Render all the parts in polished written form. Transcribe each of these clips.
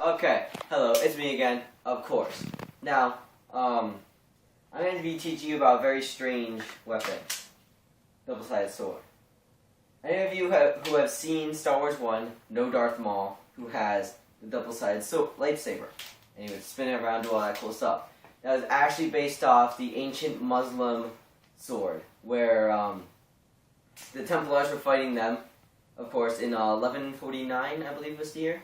Okay, hello, it's me again, of course. Now, I'm going to be teaching you about a very strange weapon, double-sided sword. Any of you who have seen Star Wars 1 know Darth Maul, who has the double-sided lightsaber, and he would spin it around, do all that cool stuff. That was actually based off the ancient Muslim sword, where the Templars were fighting them, of course, in 1149, I believe was the year.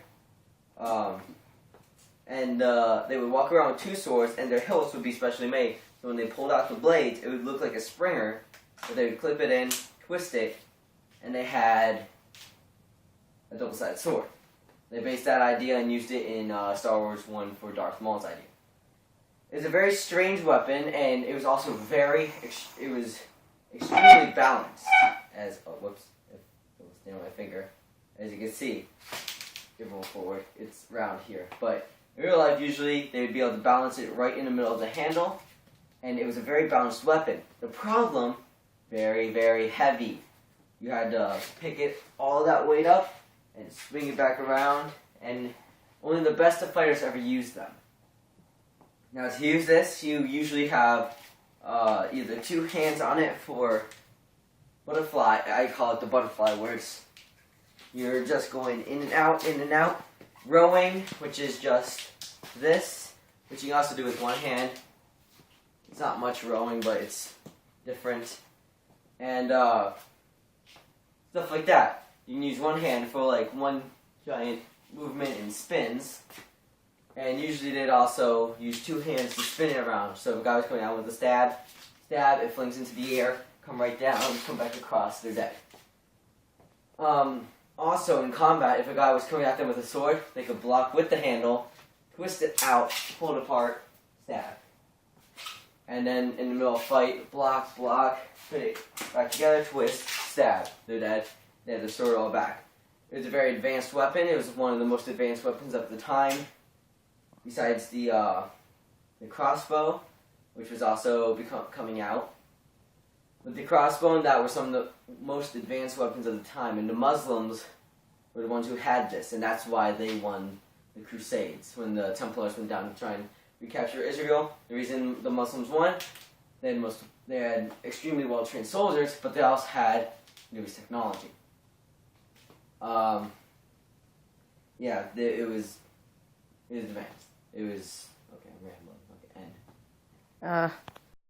They would walk around with two swords, and their hilts would be specially made. So when they pulled out the blades, it would look like a springer, but they would clip it in, twist it, and they had a double-sided sword. They based that idea and used it in Star Wars 1 for Darth Maul's idea. It's a very strange weapon, and it was also extremely balanced. If it'll stay on my finger. As you can see, give roll forward, it's round here. But in real life, usually, they would be able to balance it right in the middle of the handle, and it was a very balanced weapon. The problem, very, very heavy. You had to pick it all that weight up and swing it back around, and only the best of fighters ever used them. Now, to use this, you usually have either two hands on it for butterfly. I call it the butterfly, where you're just going in and out. Rowing, which is just this, which you can also do with one hand. It's not much rowing, but it's different. And stuff like that. You can use one hand for like one giant movement and spins. And usually they'd also use two hands to spin it around. So if a guy was coming out with a stab, it flings into the air, come right down, come back across, they're dead. Also, in combat, if a guy was coming at them with a sword, they could block with the handle, twist it out, pull it apart, stab. And then in the middle of a fight, block, put it back together, twist, stab. They're dead. They had the sword all back. It was a very advanced weapon. It was one of the most advanced weapons of the time. Besides the crossbow, which was also coming out. With the crossbow, that were some of the most advanced weapons of the time, and the Muslims were the ones who had this, and that's why they won the Crusades. When the Templars went down to try and recapture Israel, the reason the Muslims won, they had extremely well-trained soldiers, but they also had newest technology. It was advanced. It was, okay, I'm rambling, okay, end.